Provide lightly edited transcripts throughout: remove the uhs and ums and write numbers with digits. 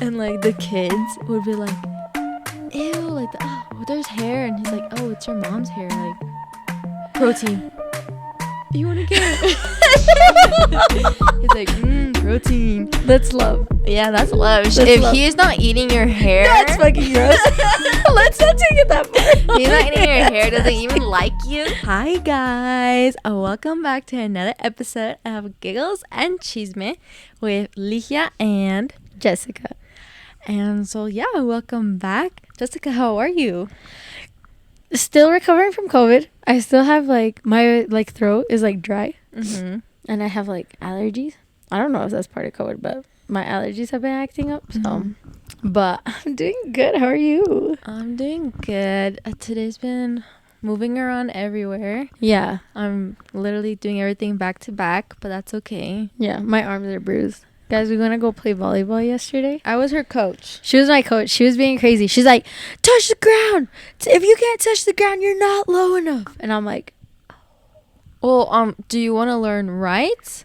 And like the kids would be like, ew, like oh, there's hair, and he's like, oh, it's your mom's hair, like protein. You want to get he's like, protein. That's love. Yeah, that's love. That's if love. he's not eating your hair, That's fucking gross. Let's not take it that far. he's not eating your hair, doesn't even like you. Hi guys, welcome back to another episode of Giggles and Chisme with Ligia and Jessica. And so yeah, welcome back. Jessica, how are you? Still recovering from COVID. I still have like my throat is like dry, and I have like allergies. I don't know if that's part of COVID, but my allergies have been acting up. So, but I'm doing good. How are you? I'm doing good. Today's been moving around everywhere. Yeah, I'm literally doing everything back to back, but that's okay. yeah. My arms are bruised. Guys, we went to go play volleyball yesterday. I was her coach. She was my coach. She was being crazy. She's like, touch the ground. If you can't touch the ground, you're not low enough. And I'm like, Well, do you want to learn right,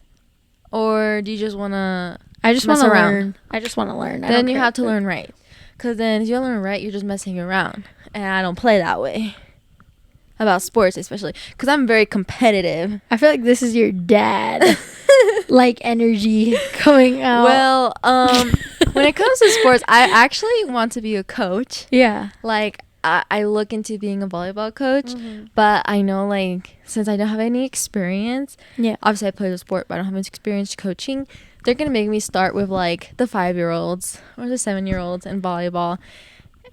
or do you just want to? I just want mess to around? learn. I just want to learn. Then you have to learn right, because then if you don't learn right, you're just messing around, and I don't play that way. About sports, especially because I'm very competitive. I feel like this is your dad, like energy coming out. Well, when it comes to sports, I actually want to be a coach. Yeah. Like I look into being a volleyball coach, but I know like since I don't have any experience, Yeah. obviously I play the sport, but I don't have any experience coaching. They're gonna make me start with like the 5-year-olds or the 7-year-olds in volleyball,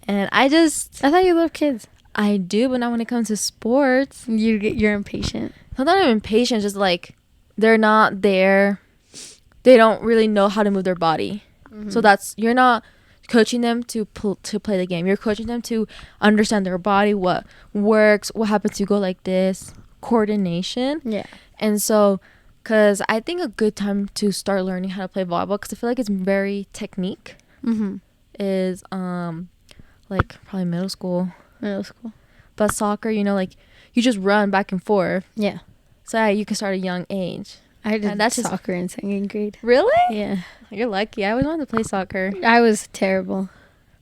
and I thought you love kids. I do, but not when it comes to sports. You're impatient. Not that I'm impatient, just like they're not there. They don't really know how to move their body. So that's, you're not coaching them to play the game. You're coaching them to understand their body, what works, what happens to go like this, coordination. Yeah. And so, because I think a good time to start learning how to play volleyball, because I feel like it's very technique, is like probably middle school. But soccer, you know, like you just run back and forth. Yeah. So yeah, you can start at a young age. I did that's soccer in second grade. Really? Yeah. You're lucky. I always wanted to play soccer. I was terrible.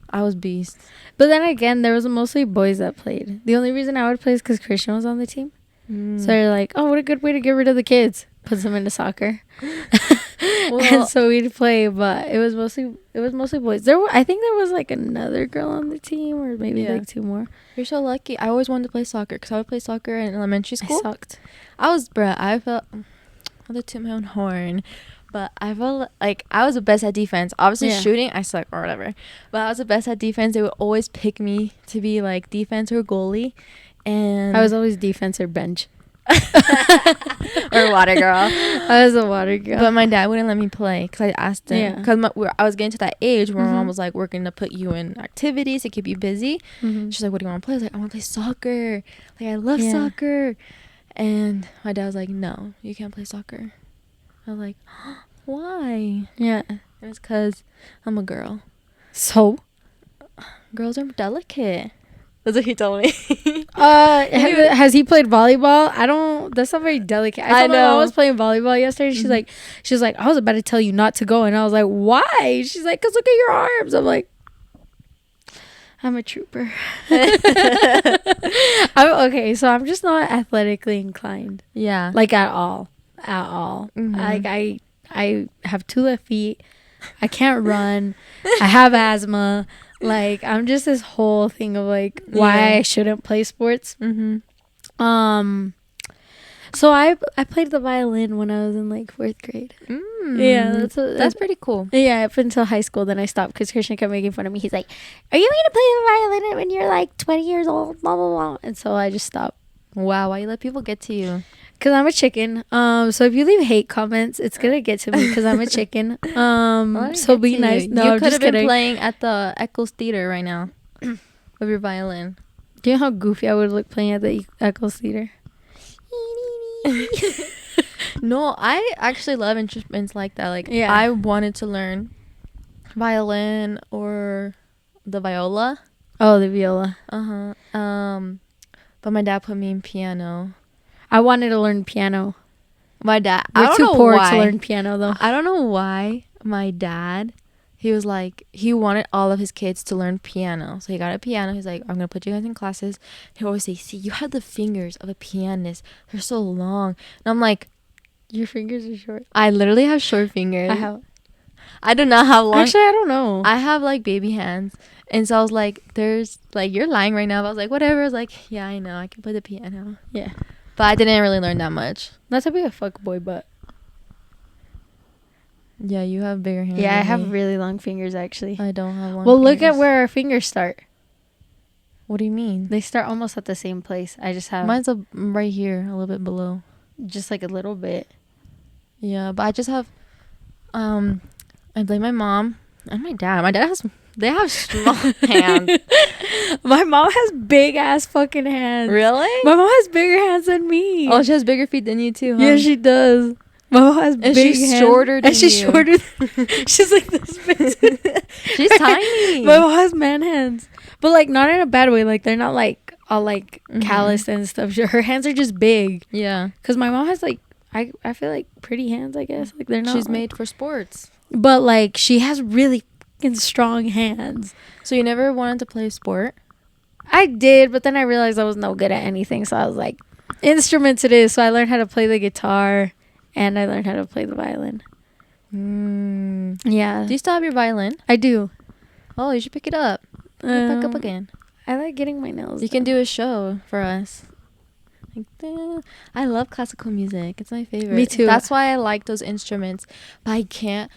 I was beast. But then again, there was mostly boys that played. The only reason I would play is because Christian was on the team. So they're like, oh, what a good way to get rid of the kids. Puts them into soccer. And so we'd play, but it was mostly boys. I think there was like another girl on the team, or maybe like 2 more. You're so lucky. I always wanted to play soccer because I would play soccer in elementary school. I sucked. I felt, I'll toot my own horn, but I felt like I was the best at defense. Obviously shooting, I suck or whatever, but I was the best at defense. They would always pick me to be like defense or goalie, and I was always defense or bench. or water girl. I was a water girl. But my dad wouldn't let me play because I asked him, because I was getting to that age where my mom was like, we're going to put you in activities to keep you busy. She's like, what do you want to play? I was like, I want to play soccer. Like, I love soccer. And my dad was like, no, you can't play soccer. I was like, why? Yeah. It's because I'm a girl. So? Girls are delicate. That's what he told me. Has he played volleyball? That's not very delicate. I know. I was playing volleyball yesterday. She's like, I was about to tell you not to go. And I was like, why? She's like, because look at your arms. I'm like, I'm a trooper. Okay, so I'm just not athletically inclined. Yeah. Like at all. Like I have 2 left feet. I can't run. I have asthma. Like, I'm just this whole thing of like why I shouldn't play sports. So I played the violin when I was in like 4th grade. Yeah, that's pretty cool. Yeah, up until high school, then I stopped because Christian kept making fun of me. He's like, "Are you going to play the violin when you're like 20 years old?" Blah blah blah. And so I just stopped. Wow, why you let people get to you? Because I'm a chicken. So if you leave hate comments, it's gonna get to me because I'm a chicken. So be nice. No, you could have been kidding. playing at the Eccles Theater right now with your violin. Do you know how goofy I would look playing at the Eccles Theater? No, I actually love instruments like that. Like, I wanted to learn violin or the viola. Oh, the viola. But my dad put me in piano. I wanted to learn piano. My dad, We're too poor to learn piano though. I don't know why my dad, he was like, he wanted all of his kids to learn piano. So he got a piano. He's like, I'm going to put you guys in classes. He always say, see, you have the fingers of a pianist. They're so long. And I'm like, your fingers are short. I literally have short fingers. I do not have long. Actually, I don't know. I have like baby hands. And so I was like, there's like, you're lying right now. But I was like, whatever. I was like, yeah, I know. I can play the piano. Yeah. But I didn't really learn that much. Not to be a fuckboy, but. Yeah, you have bigger hands. Yeah, I have really long fingers, actually. I don't have long fingers. Look at where our fingers start. What do you mean? They start almost at the same place. I just have... Mine's right here, a little bit below. Just like a little bit. Yeah, but I just have... I blame my mom and my dad. My dad they have small hands. My mom has big ass fucking hands. Really? My mom has bigger hands than me. Oh, she has bigger feet than you too, huh? Yeah, she does. My mom has big hands. She's shorter than you. She's shorter than... She's like this big. She's tiny. My mom has man hands. But like not in a bad way. Like they're not like all like calloused and stuff. Her hands are just big. Yeah. Because my mom has like... I feel like pretty hands, I guess. Like they're not... She's made for sports. But like she has really fucking strong hands. So you never wanted to play a sport? I did, but then I realized I was no good at anything. So I was like, instruments it is. So I learned how to play the guitar and I learned how to play the violin. Yeah. Do you still have your violin? I do. Oh, you should pick it up. Pick up again. I like getting my nails You can do a show for us. Like, I love classical music. It's my favorite. Me too. That's why I like those instruments. But I can't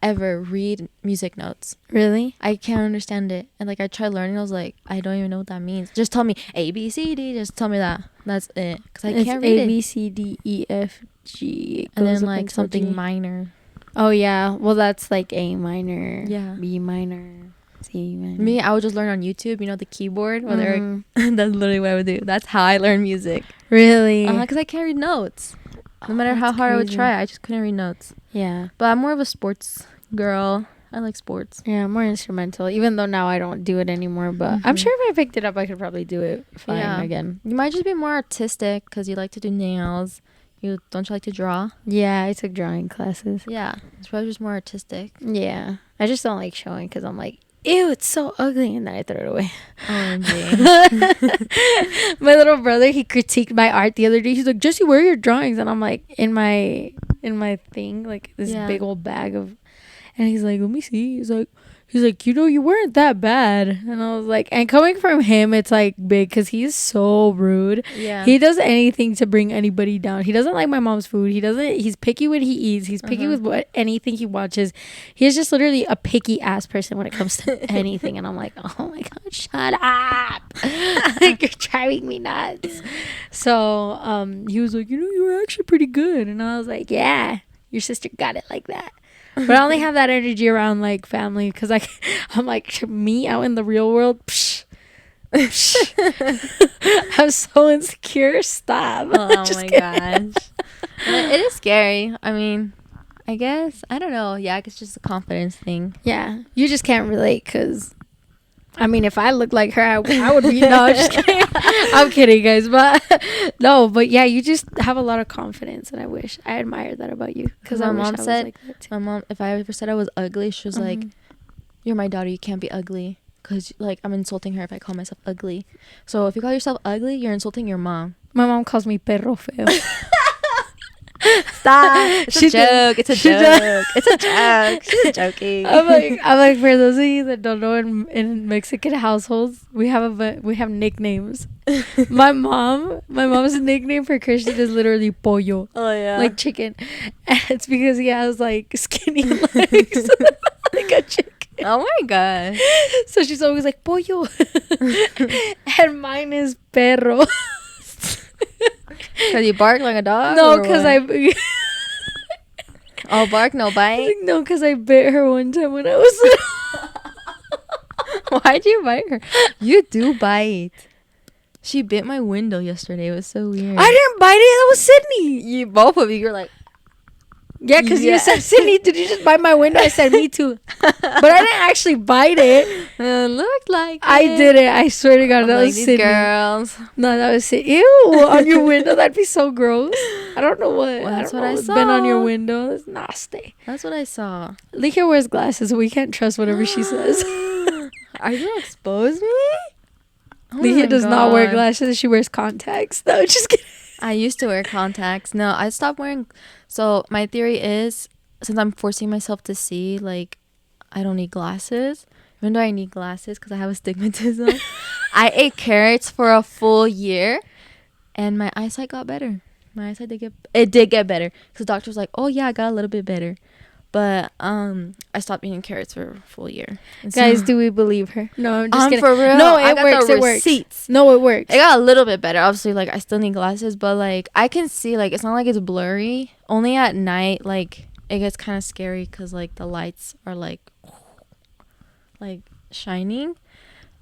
ever read music notes. Really? I can't understand it. And like I tried learning, I was like, I don't even know what that means. Just tell me A, B, C, D. Just tell me that. That's it. Because I can't read it. A, B, C, D, E, F, G. And then like something minor. Oh yeah. Well, that's like A minor. Yeah. B minor. C minor. Me, I would just learn on YouTube. You know, the keyboard. That's literally what I would do. That's how I learn music. Really? Because I can't read notes. No matter how hard I would try, I just couldn't read notes. Yeah. But I'm more of a sports girl. I like sports. Yeah, more instrumental. Even though now I don't do it anymore. But I'm sure if I picked it up, I could probably do it fine again. You might just be more artistic because you like to do nails. Don't you like to draw? Yeah, I took drawing classes. Yeah. It's probably just more artistic. Yeah. I just don't like showing because I'm like, ew, it's so ugly, and then I throw it away. OMG. My little brother, he critiqued my art the other day. He's like, Jesse, where are your drawings? And I'm like, in my thing, like this big old bag of, and he's like, let me see. He's like, you weren't that bad. And I was like, and coming from him, it's like big because he's so rude. Yeah. He does anything to bring anybody down. He doesn't like my mom's food. He's picky when he eats. He's picky with anything he watches. He's just literally a picky ass person when it comes to anything. And I'm like, oh my God, shut up. Like, you're driving me nuts. So he was like, you were actually pretty good. And I was like, yeah, your sister got it like that. But I only have that energy around like family because I'm like, me out in the real world, psh, I'm so insecure. Stop. Oh my gosh. It is scary. I mean, I guess, I don't know. Yeah, it's just a confidence thing. Yeah, you just can't relate because, I mean, if I looked like her, I would be. No, I'm just kidding. I'm kidding, guys. But no, but yeah, you just have a lot of confidence, and I admire that about you. Because my mom said, if I ever said I was ugly, she was like, "You're my daughter. You can't be ugly." Because like I'm insulting her if I call myself ugly. So if you call yourself ugly, you're insulting your mom. My mom calls me perro feo. Stop. It's a joke. It's a joke. It's a joke. She's joking. I'm like, for those of you that don't know, in Mexican households, we have nicknames. My mom's nickname for Christian is literally pollo. Oh yeah. Like chicken. And it's because he has like skinny legs. Like a chicken. Oh my god. So she's always like pollo. And mine is perro. Because you bark like a dog? No, because oh, bark, no bite? No, because I bit her one time when I was little. Why'd you bite her? You do bite. She bit my window yesterday. It was so weird. I didn't bite it. That was Sydney. Both of you, you're like... Yeah, because you said, Sydney, did you just bite my window? I said, me too. But I didn't actually bite it. It looked like I did it. I swear to God, that was Sydney. Girls. No, that was Sydney. Ew, on your window. That'd be so gross. I don't know what. Well, that's what I saw. Been on your window. That's nasty. That's what I saw. Lika wears glasses, so we can't trust whatever she says. Are you gonna expose me? Oh Lika does not wear glasses. She wears contacts. No, just kidding. I used to wear contacts. No, I stopped wearing. So my theory is, since I'm forcing myself to see, like, I don't need glasses. Even though I need glasses because I have astigmatism. I ate carrots for a full year, and my eyesight got better. My eyesight did get better. Because the doctor was like, "Oh yeah, I got a little bit better." But I stopped eating carrots for a full year. Guys, do we believe her? No, I'm just kidding. For real. No, it works. It works. No, it works. It got a little bit better. Obviously, like, I still need glasses, but like I can see, like, it's not like it's blurry. Only at night, like, it gets kind of scary because like the lights are like shining,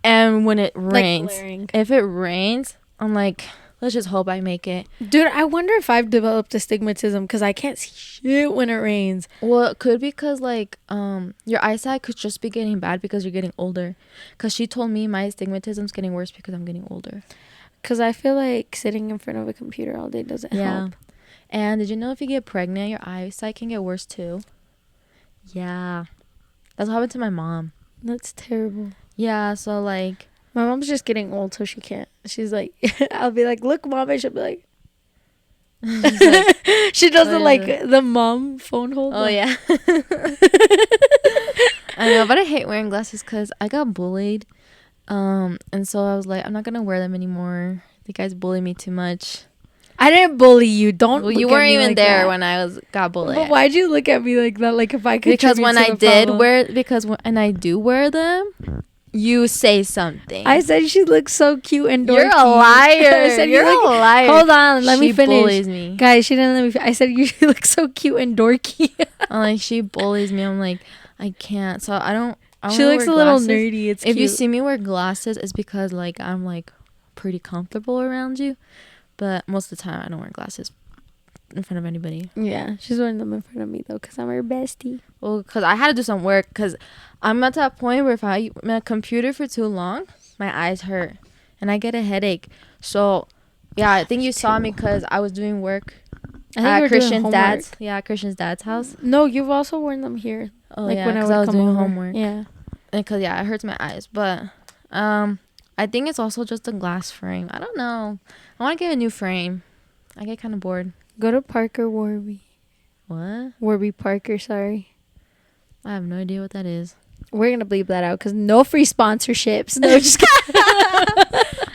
and when it rains, if it rains, I'm like, let's just hope I make it. Dude, I wonder if I've developed astigmatism because I can't see shit when it rains. Well, it could be because, like, your eyesight could just be getting bad because you're getting older. Because she told me my astigmatism's getting worse because I'm getting older. Because I feel like sitting in front of a computer all day doesn't help. And did you know if you get pregnant, your eyesight can get worse too? Yeah. That's what happened to my mom. That's terrible. Yeah, so, like... My mom's just getting old, so she can't. She's like, I'll be like, look, Mom. And she'll be like, she doesn't like the mom phone hold. Oh, yeah. I know, but I hate wearing glasses because I got bullied. And so I was like, I'm not going to wear them anymore. The guys bully me too much. I didn't bully you. Don't. Well, you weren't even there when I got bullied. But why'd you look at me like that? Like if I could. Because when I did wear, and I do wear them, you say something. I said she looks so cute and dorky. You're a liar. I said you're a liar. Hold on, let me finish. She bullies me. Guys, she didn't let me. I said you look so cute and dorky. I'm like, she bullies me. I'm like, I can't. So I don't. She looks a little nerdy. It's if cute. You see me wear glasses, it's because like I'm like pretty comfortable around you. But most of the time, I don't wear glasses in front of anybody. Yeah, she's wearing them in front of me, though, because I'm her bestie. Well, because I had to do some work, because I'm at that point where if I'm on a computer for too long, my eyes hurt, and I get a headache. So, yeah, I think you saw me because I was doing work at Christian's dad's. Yeah, Christian's dad's house. No, you've also worn them here. Oh, like, yeah, because I was doing homework. Yeah. And because, yeah, it hurts my eyes. But, I think it's also just a glass frame. I don't know. I want to get a new frame. I get kind of bored. Go to Parker Warby. What? Warby Parker, sorry. I have no idea what that is. We're going to bleep that out because no free sponsorships. No, just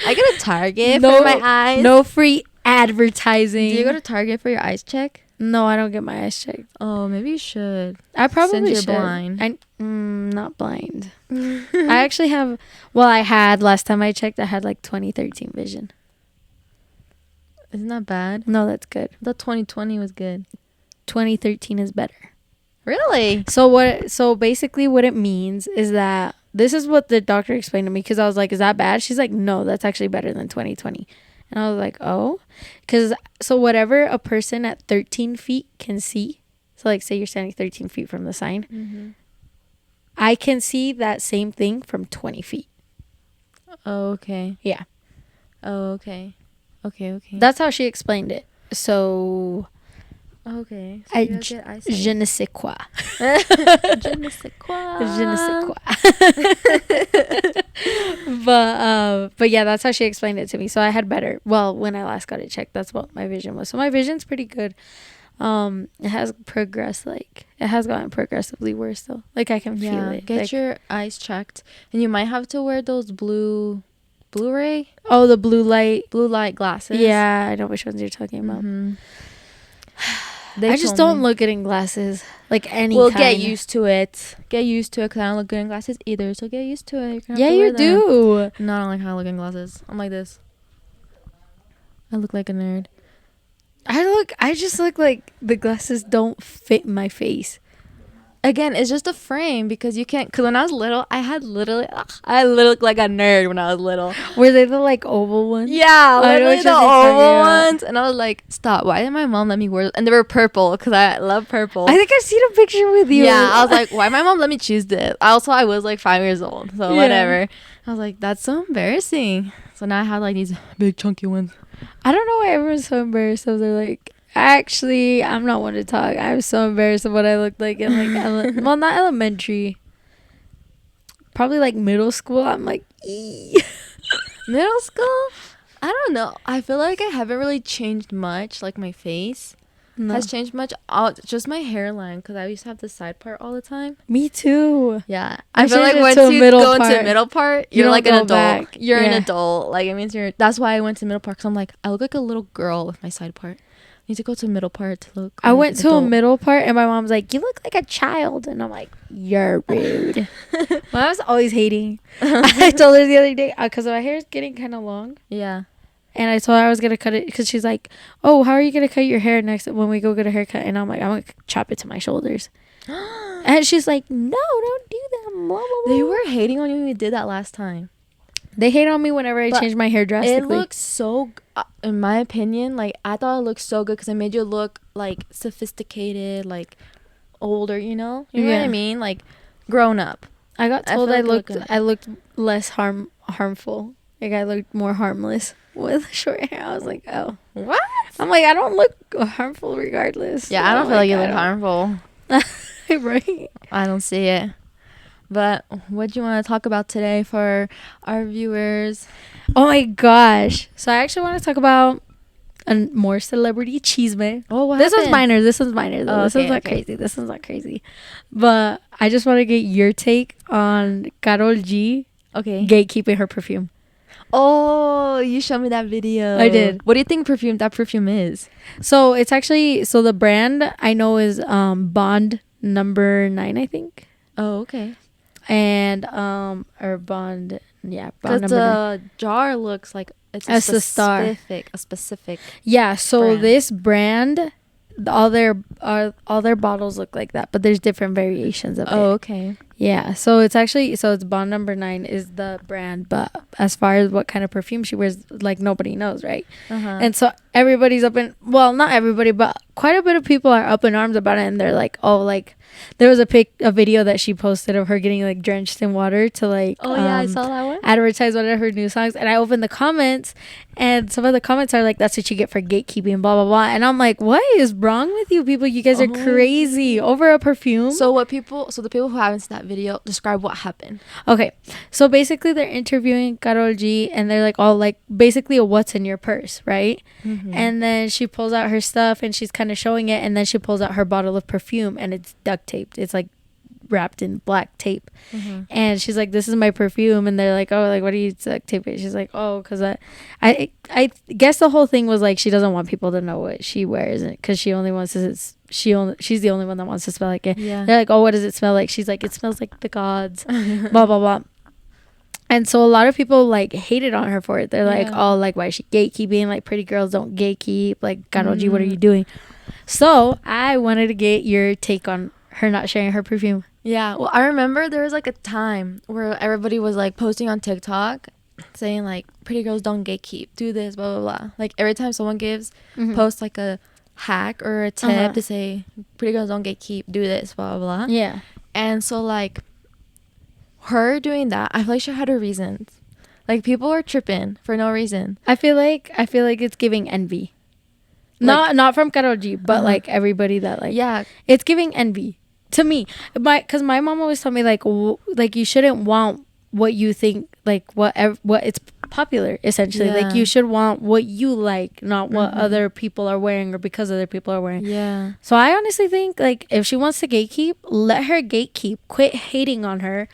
I go to Target for my eyes. No free advertising. Do you go to Target for your eyes check? No, I don't get my eyes checked. Oh, maybe you should. I probably should. Blind. Not blind. I actually have... Well, I had... Last time I checked, I had like 2013 vision. Isn't that bad? No, that's good. The 2020 was good. 2013 is better. Really? So basically what it means is that... This is what the doctor explained to me because I was like, is that bad? She's like, no, that's actually better than 2020. And I was like, oh. Because so whatever a person at 13 feet can see. So like say you're standing 13 feet from the sign. Mm-hmm. I can see that same thing from 20 feet. Oh, okay. Yeah. Oh, okay. Okay. That's how she explained it. So... Okay. So je ne sais quoi. Je ne sais quoi. Je ne sais quoi. But yeah, that's how she explained it to me. So I had better. Well, when I last got it checked, that's what my vision was. So my vision's pretty good. It has progressed. Like it has gotten progressively worse though. Like I can feel it. Get your eyes checked, and you might have to wear those Blu-ray. Oh, the blue light glasses. Yeah, I know which ones you're talking about. Mm-hmm. I just don't look good in glasses. Like any Well, get used to it. Get used to it because I don't look good in glasses either. So get used to it. Yeah, you do. No, I don't like how I look in glasses. I'm like this. I look like a nerd. I just look like the glasses don't fit my face. again, it's just a frame because you can't. Because when I was little, I looked like a nerd when I was little. Were they the like oval ones? Yeah, literally the oval ones. And I was like, stop. Why did my mom let me wear? And they were purple because I love purple. I think I've seen a picture with you. Yeah, I was like, why my mom let me choose this? Also, I was like 5 years old, so whatever. I was like, that's so embarrassing. So now I have like these big chunky ones. I don't know why everyone's so embarrassed. So they're like, actually, I'm not one to talk. I'm so embarrassed of what I looked like in like, well, not elementary. Probably like middle school. I'm like, middle school? I don't know. I feel like I haven't really changed much. Like my face has changed much. Just my hairline, because I used to have the side part all the time. Me too. Yeah, I feel like once you go into middle part, you're like an adult. Back. You're an adult. Like it means you're. That's why I went to middle part. Because I'm like, I look like a little girl with my side part. I need to go to middle part to look. I went to a middle part, and my mom's like, "You look like a child," and I'm like, "You're rude." My mom's always hating. I told her the other day because my hair is getting kind of long. Yeah. And I told her I was gonna cut it because she's like, "Oh, how are you gonna cut your hair next when we go get a haircut?" And I'm like, "I'm gonna chop it to my shoulders." And she's like, "No, don't do that." Blah, blah, blah. They were hating on you when you did that last time. They hate on me whenever I change my hair drastically. It looks so, in my opinion, like I thought it looked so good because it made you look like sophisticated, like older. You know what I mean? Like grown up. I got told I looked less harmful. Like I looked more harmless with short hair. I was like, oh, what? I'm like, I don't look harmful regardless. Yeah, I don't feel like you look harmful. Right? I don't see it. But what do you want to talk about today for our viewers? Oh my gosh! So I actually want to talk about more celebrity chisme. Oh, what this happened? This one's minor though. This one's not crazy. This one's not crazy. But I just want to get your take on Karol G. Okay. Gatekeeping her perfume. Oh, you showed me that video. I did. What do you think that perfume is? So it's actually, the brand I know is Bond number 9, I think. Oh, okay. And or Bond, yeah, Bond number 9. The jar looks like it's a specific. Yeah, so brand. This brand, all their bottles look like that, but there's different variations of it. Oh, okay. Yeah, so it's Bond number 9 is the brand, but as far as what kind of perfume she wears, like nobody knows, right? Uh-huh. And so everybody's not everybody, but quite a bit of people are up in arms about it, and they're like, oh, like there was a video that she posted of her getting like drenched in water to like I saw that one, advertise one of her new songs, and I opened the comments, and some of the comments are like, that's what you get for gatekeeping, blah blah blah, and I'm like, what is wrong with you people? You guys are crazy over a perfume. So the people who haven't seen that video, describe what happened. Okay, so basically they're interviewing Karol G, and they're like all like basically a what's in your purse, right? Mm-hmm. And then she pulls out her stuff and she's kind of showing it, and then she pulls out her bottle of perfume, and it's duct taped. It's like wrapped in black tape. Mm-hmm. And she's like, this is my perfume, and they're like, oh, like what do you duct tape it? She's like, oh, because I guess the whole thing was like she doesn't want people to know what she wears, because she only wants to she's the only one that wants to smell like it. Yeah. They're like, oh, what does it smell like? She's like, it smells like the gods. Blah blah blah. And so a lot of people like hated on her for it. They're like, oh, like why is she gatekeeping? Like pretty girls don't gatekeep. Like Karol G, what are you doing? So I wanted to get your take on her not sharing her perfume. Yeah, well, I remember there was like a time where everybody was like posting on TikTok saying like pretty girls don't gatekeep, do this, blah blah blah. Like every time someone posts like a hack or a tip to say pretty girls don't gatekeep, do this, blah blah blah. Yeah. And so like her doing that, I feel like she had her reasons. Like people are tripping for no reason. I feel like it's giving envy. Like, not from Karol G, but like everybody that like, yeah, it's giving envy to me. Because my mom always told me like you shouldn't want what you think, like what it's popular essentially. Yeah. Like you should want what you like, not what other people are wearing or because other people are wearing. Yeah. So I honestly think like if she wants to gatekeep, let her gatekeep. Quit hating on her.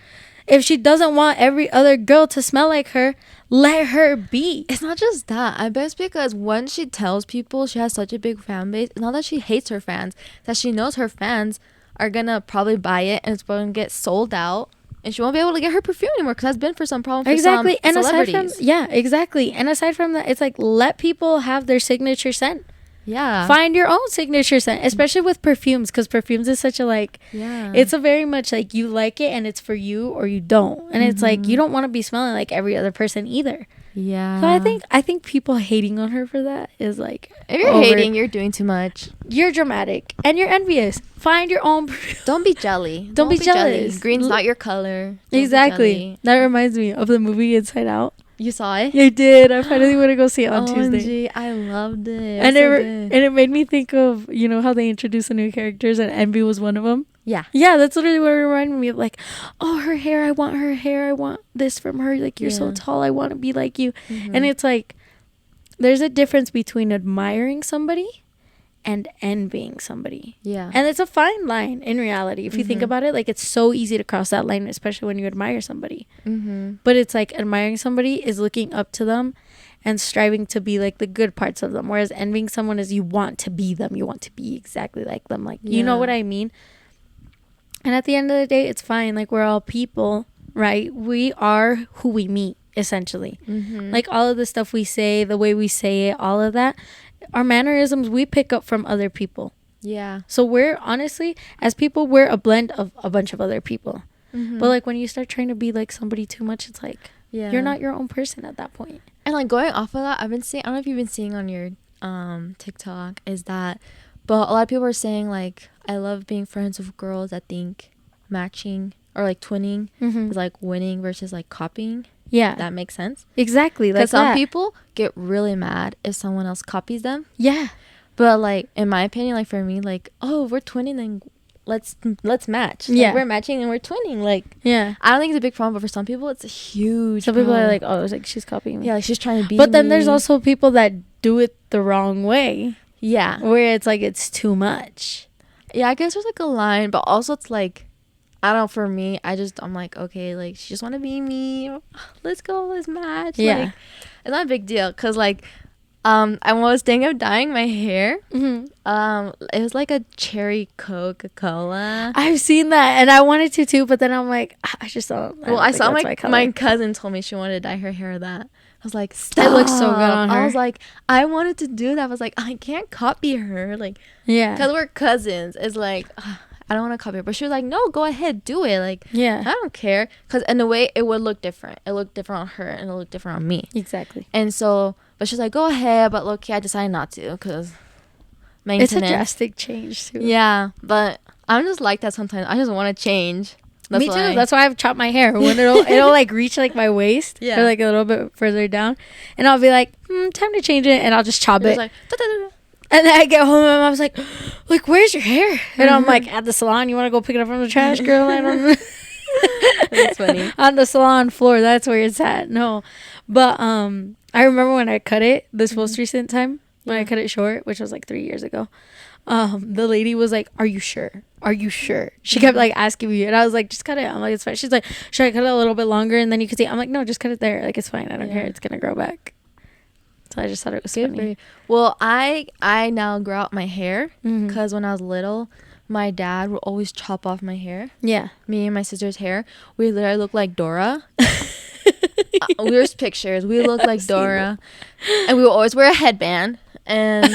If she doesn't want every other girl to smell like her, let her be. It's not just that. I bet it's because when she tells people she has such a big fan base, it's not that she hates her fans, that she knows her fans are gonna probably buy it and it's going to get sold out, and she won't be able to get her perfume anymore because that's been for some problem for exactly. Some and celebrities. Exactly. And aside from that, it's like let people have their signature scent. Yeah. Find your own signature scent, especially with perfumes, because perfumes is such a like, it's a very much like you like it and it's for you or you don't. And it's like, you don't want to be smelling like every other person either. Yeah. So I think people hating on her for that is like, if you're hating, you're doing too much. You're dramatic and you're envious. Find your own. Don't be jelly. Don't be jealous. Green's not your color. Exactly. That reminds me of the movie Inside Out. You saw it? I did. I finally want to go see it on Tuesday. I loved it. And it made me think of, you know, how they introduce the new characters and Envy was one of them. Yeah. Yeah, that's literally what it reminded me of. Like, oh, her hair. I want her hair. I want this from her. Like, you're so tall. I want to be like you. And it's like, there's a difference between admiring somebody and envying somebody. Yeah. And it's a fine line in reality. If you think about it, like, it's so easy to cross that line, especially when you admire somebody. But it's like admiring somebody is looking up to them and striving to be like the good parts of them. Whereas envying someone is you want to be them. You want to be exactly like them. Like, you know what I mean? And at the end of the day, it's fine. Like, we're all people, right? We are who we meet, essentially. Like, all of the stuff we say, the way we say it, all of that, our mannerisms, we pick up from other people. Yeah. So we're, honestly, as people, we're a blend of a bunch of other people. But, like, when you start trying to be like somebody too much, it's like, you're not your own person at that point. And, like, going off of that, I've been seeing, I don't know if you've been seeing on your TikTok, is that, but a lot of people are saying, like, I love being friends with girls that think matching or like twinning is like winning versus like copying. Yeah. That makes sense. Exactly. Because some people get really mad if someone else copies them. Yeah. But like, in my opinion, like for me, like, oh, we're twinning, then let's match. Yeah. Like, we're matching and we're twinning. Like, yeah. I don't think it's a big problem, but for some people, it's a huge Some problem. people are like, oh, it's like she's copying me. Yeah, like she's trying to be But then me. there's also people that do it the wrong way. Yeah. Where it's like, it's too much. Yeah, I guess there's like a line, but also it's like, I don't know, for me, I'm like, okay, like, she just want to be me. Let's go, let's match. Yeah. Like, it's not a big deal, because, like, I was thinking of dyeing my hair. It was like a cherry Coca-Cola. I've seen that, and I wanted to too, but then I'm like, I just don't. Well, I saw my cousin told me she wanted to dye her hair that. I was like, stop. It looks so good on her. I was like, I wanted to do that. I was like, I can't copy her. Like, yeah. Because we're cousins. It's like, I don't want to copy her. But she was like, no, go ahead, do it. Like, yeah, I don't care. Because in a way, it would look different. It looked different on her, and it looked different on me. Exactly. And so, but she's like, go ahead. But look, I decided not to because maintenance. It's a drastic change too. Yeah, but I'm just like that sometimes. I just want to change. Me too. That's why I've chopped my hair. When it'll like reach like my waist, yeah, or like a little bit further down, and I'll be like, time to change it, and I'll just chop it. Like, and then I get home and I was like, where's your hair? And I'm like, at the salon. You want to go pick it up from the trash, girl? I don't know. That's funny. On the salon floor, that's where it's at. No, but I remember when I cut it this most recent time when I cut it short, which was like 3 years ago. The lady was like, are you sure? She kept like asking me, and I was like, just cut it. I'm like, it's fine. She's like, should I cut it a little bit longer and then you can see? I'm like, no, just cut it there. Like, it's fine. I don't care. It's gonna grow back. So I just thought it was funny. Well, I now grow out my hair because when I was little, my dad would always chop off my hair. Yeah, me and my sister's hair. We literally look like Dora. There's pictures. We look like Dora, and we would always wear a headband. And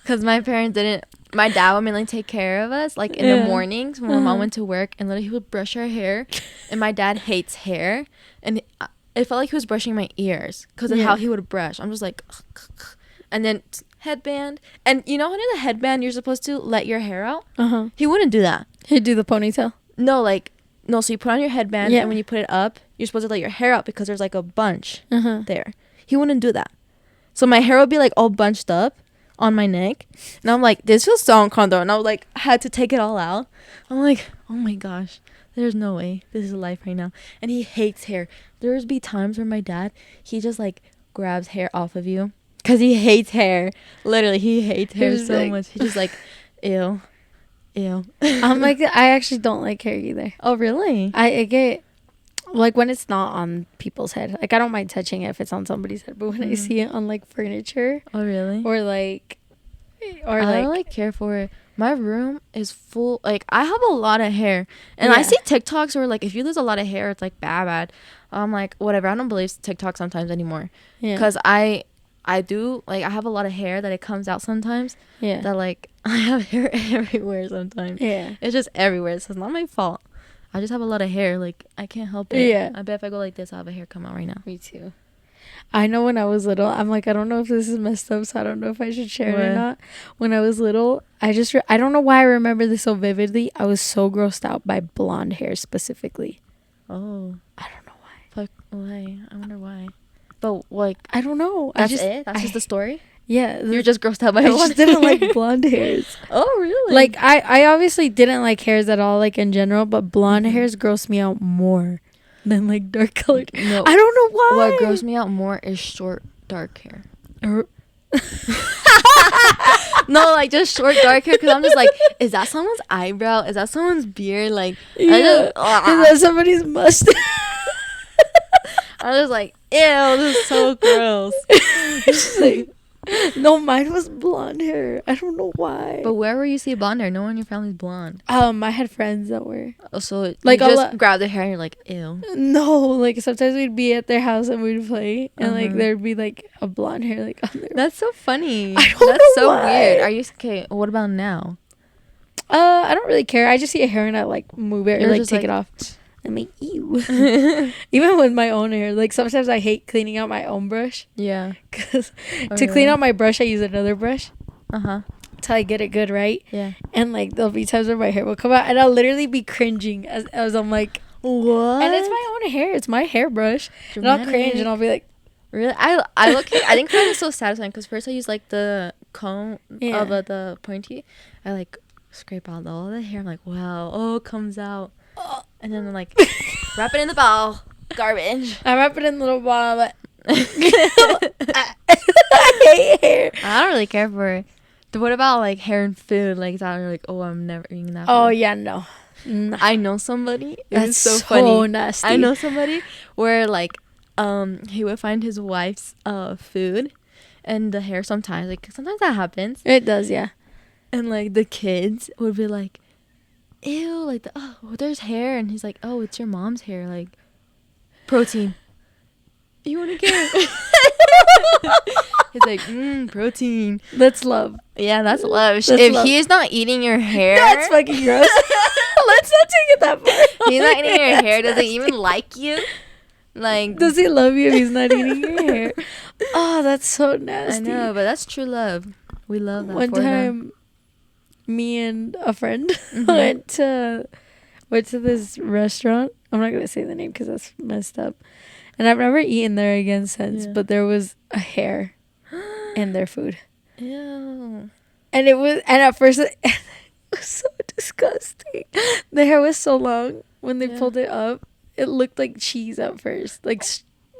because my parents didn't, my dad would mainly take care of us, like in the mornings when my mom went to work, and literally he would brush our hair. And my dad hates hair, and it felt like he was brushing my ears because of how he would brush. I'm just like, and then headband, and you know under the headband you're supposed to let your hair out. He wouldn't do that. He'd do the ponytail. No, so you put on your headband, and when you put it up, you're supposed to let your hair out because there's like a bunch there. He wouldn't do that. So my hair would be like all bunched up on my neck, and I'm like, this feels so uncomfortable, and I was like, I had to take it all out. I'm like, oh my gosh, there's no way this is life right now. And he hates hair. There's be times where my dad, he just like grabs hair off of you because he hates hair. Literally, he hates hair so much. He's just like, ew. I'm like, I actually don't like hair either. Oh really? I get like when it's not on people's head, like I don't mind touching it if it's on somebody's head, but when I see it on like furniture, oh really, or I don't like care for it. My room is full, like I have a lot of hair, and I see TikToks where like if you lose a lot of hair it's like bad. I'm like, whatever, I don't believe TikTok sometimes anymore because I I do, like, I have a lot of hair that it comes out sometimes. Yeah. That, like, I have hair everywhere sometimes. Yeah. It's just everywhere. So it's not my fault. I just have a lot of hair. Like, I can't help it. Yeah. I bet if I go like this, I'll have a hair come out right now. Me too. I know when I was little, I'm like, I don't know if this is messed up, so I don't know if I should share it or not. When I was little, I don't know why I remember this so vividly. I was so grossed out by blonde hair specifically. Oh. I don't know why. Fuck, why? I wonder why. But, like, I don't know. That's it? That's just the story? Yeah. You're just grossed out by I just didn't like blonde hairs. Oh, really? Like, I obviously didn't like hairs at all, like, in general, but blonde hairs gross me out more than, like, dark colored. No. I don't know why. What grosses me out more is short, dark hair. No, like, just short, dark hair, because I'm just like, is that someone's eyebrow? Is that someone's beard? Like, is that somebody's mustache? I was like, ew, this is so gross. It's like, no, mine was blonde hair. I don't know why. But wherever you see blonde hair, no one in your family's blonde. I had friends that were. Oh, so like, you just grab their hair and you're like, ew. No, like, sometimes we'd be at their house and we'd play, and like there'd be like a blonde hair like on there. That's so funny. I don't know That's so why. weird. Are you okay? What about now? I don't really care. I just see a hair and I like move it or like take it off. I'm like, ew. Even with my own hair, like, sometimes I hate cleaning out my own brush. Yeah. Because to clean out my brush, I use another brush. Till I get it good, right? Yeah. And like, there'll be times where my hair will come out and I'll literally be cringing as I'm like, what? And it's my own hair. It's my hairbrush. And I'll cringe and I'll be like, really? I think that is so satisfying, because first I use like the comb of the pointy. I like scrape out all the hair. I'm like, wow, oh, it comes out. And then I'm like, wrap it in the ball. Garbage. I wrap it in the little ball, but I hate hair. I don't really care for it. What about like hair and food? Like, that you're like, oh, I'm never eating that. Oh, yeah, no. I know somebody. That's so funny. Nasty. I know somebody where like he would find his wife's food and the hair sometimes. Like, sometimes that happens. It does, yeah. And like the kids would be like, ew, like, oh, there's hair. And he's like, oh, it's your mom's hair. Like, protein. You want to get He's like, protein. That's love. Yeah, that's love. That's if love. he's not eating your hair, that's fucking gross. Let's not take it that far. He's not eating your hair. Does he even like you? Like, does he love you if he's not eating your hair? Oh, that's so nasty. I know, but that's true love. We love that. One time, me and a friend went to this restaurant. I'm not gonna say the name because that's messed up, and I've never eaten there again since. But there was a hair in their food. Ew. And at first it was so disgusting. The hair was so long. When they pulled it up, it looked like cheese at first. Like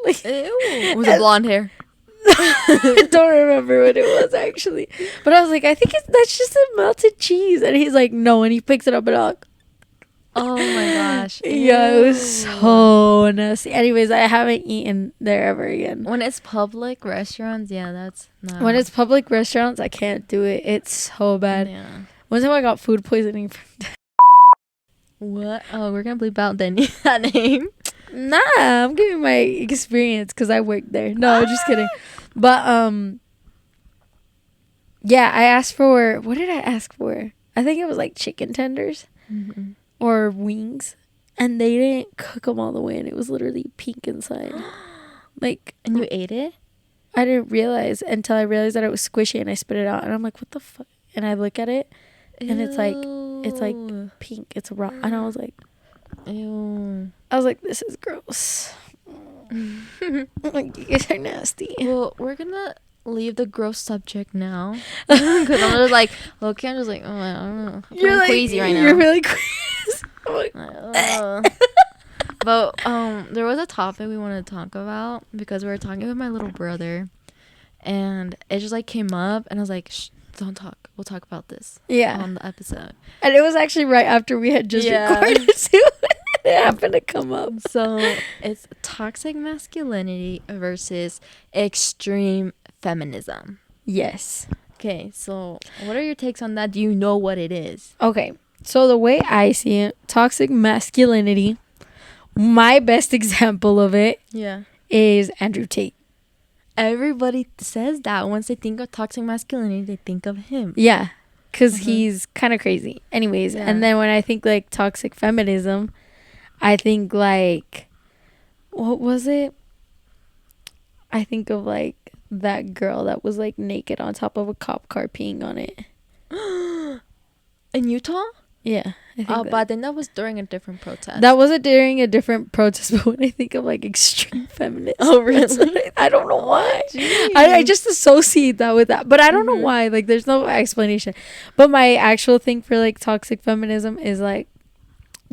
ew. Was it blonde hair? I don't remember what it was actually, but I was like, I think that's just a melted cheese. And he's like, no, and he picks it up and all. Oh my gosh. Yeah, it was so nasty. Anyways, I haven't eaten there ever again. When it's public restaurants, that's not. When it's public restaurants, I can't do it. It's so bad. Yeah. One time I got food poisoning from what? Oh, we're gonna bleep out that name. Nah, I'm giving my experience because I worked there. No, just kidding. But yeah, I asked for, what did I ask for? I think it was like chicken tenders or wings, and they didn't cook them all the way, and it was literally pink inside. Like, and you ate it? I didn't realize until I realized that it was squishy, and I spit it out, and I'm like, what the fuck? And I look at it, and it's like pink. It's raw, and I was like, ew. I was like, this is gross. Like, you guys are nasty. Well, we're gonna leave the gross subject now, because I'm just like, okay, I'm just like, oh, I don't know. You're like queasy right now. You're really queasy. Like, but there was a topic we wanted to talk about because we were talking with my little brother, and it just like came up, and I was like, shh, don't talk. We'll talk about this. On the episode. And it was actually right after we had just recorded too. It happened to come up. So it's toxic masculinity versus extreme feminism. Yes. Okay, so what are your takes on that? Do you know what it is? Okay, so the way I see it, toxic masculinity, my best example of it is Andrew Tate. everybody says that once they think of toxic masculinity, they think of him. Yeah, because he's kind of crazy. Anyways, and then when I think like toxic feminism, I think like, what was it? I think of like that girl that was like naked on top of a cop car peeing on it. In Utah? Yeah. But I think that was during a different protest. That wasn't during a different protest, but when I think of like extreme feminism. Oh, really? I don't know why. I just associate that with that. But I don't know why. Like, there's no explanation. But my actual thing for like toxic feminism is like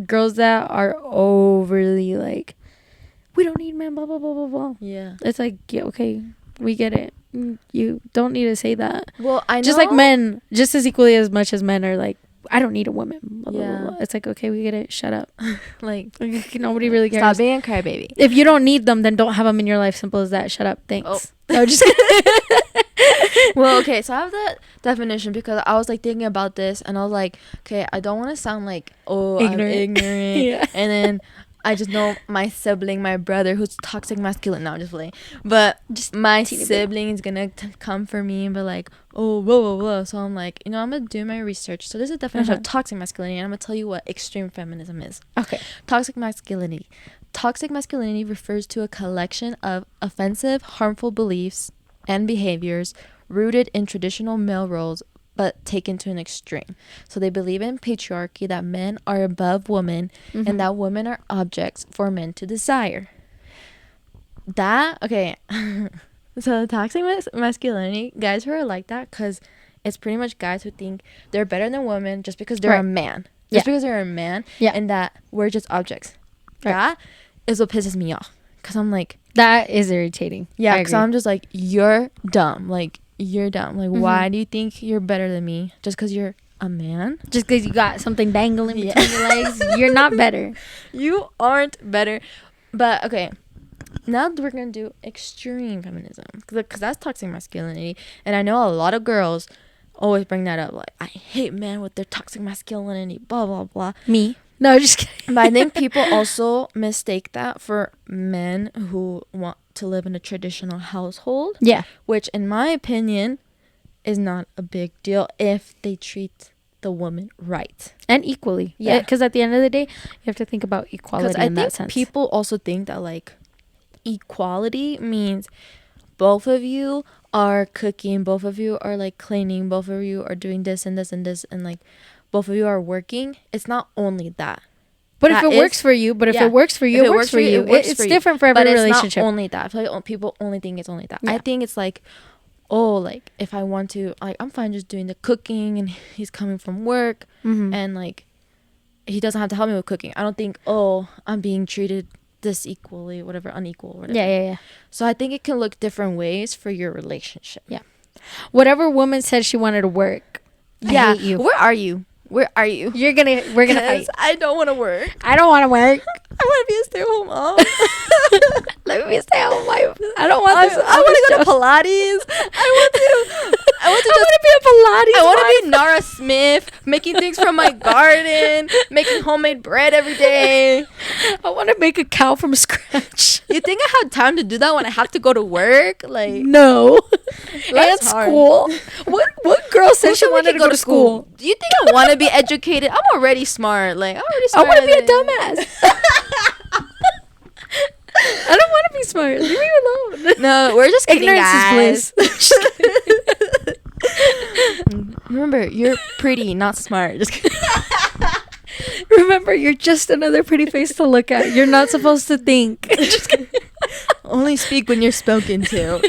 girls that are overly like, we don't need men, blah, blah, blah, blah, blah. Yeah. It's like, yeah, okay, we get it. You don't need to say that. Well, I know. Just like men, just as equally as much as men are like, I don't need a woman. Blah, blah, blah, blah. It's like, okay, we get it. Shut up. Like nobody really cares. Stop being a crybaby. If you don't need them, then don't have them in your life. Simple as that. Shut up. Thanks. Oh. No, just Well, okay, so I have that definition because I was like thinking about this and I was like, okay, I don't want to sound like, oh, I'm ignorant. Yeah. And then I just know my sibling, my brother, who's toxic masculine. No, I'm just playing. But just my sibling is gonna come for me and be like, oh, whoa, whoa, whoa. So I'm like, I'm gonna do my research. So there's a definition of toxic masculinity, and I'm gonna tell you what extreme feminism is. Okay. Toxic masculinity. Toxic masculinity refers to a collection of offensive, harmful beliefs and behaviors rooted in traditional male roles, but taken to an extreme. So they believe in patriarchy, that men are above women, and that women are objects for men to desire. Okay. So toxic masculinity, guys who are like that, because it's pretty much guys who think they're better than women just because they're a man. Just because they're a man, and that we're just objects. Right. That is what pisses me off. Because I'm like... That is irritating. Yeah, because I'm just like, you're dumb. Like, you're dumb. Like, why do you think you're better than me? Just because you're a man? Just because you got something dangling between your legs? You're not better. You aren't better. But, okay. Now we're going to do extreme feminism. Because that's toxic masculinity. And I know a lot of girls always bring that up. Like, I hate men with their toxic masculinity. Blah, blah, blah. Me? No, just kidding. But I think people also mistake that for men who want to live in a traditional household. Yeah. Which, in my opinion, is not a big deal if they treat the woman right. And equally. Yeah. Because at the end of the day, you have to think about equality in that sense. I think people also think that, like, equality means both of you are cooking, both of you are, like, cleaning, both of you are doing this and this and this, and, like, both of you are working. It's not only that. But if it works for you, it works for you, it works for you. It's different for every relationship. It's not only that. I feel like people only think it's only that. Yeah. I think it's like, oh, like, if I want to, like, I'm fine just doing the cooking and he's coming from work and, like, he doesn't have to help me with cooking. I don't think, oh, I'm being treated this equally, whatever, unequal, whatever. Yeah. So I think it can look different ways for your relationship. Yeah. Whatever woman said she wanted to work, I hate you. Where are you? We're gonna fight. I don't want to work. I don't want to work. I want to be a stay-at-home mom. Let me be a stay-at-home wife. I don't want this. I want to go to Pilates. I want to be a Pilates. I want to be Nara Smith, making things from my garden, making homemade bread every day. I want to make a cow from scratch. You think I have time to do that when I have to go to work? Like, no. And school. What girl said she wanted to go to school? Do you think I want to be educated? I'm already smart. Like, I'm already smart. I want to be a dumbass. I don't want to be smart. Leave me alone. No, we're just kidding, ignorance guys. Is bliss. Remember, you're pretty, not smart. Just kidding. Remember, you're just another pretty face to look at. You're not supposed to think. Only speak when you're spoken to.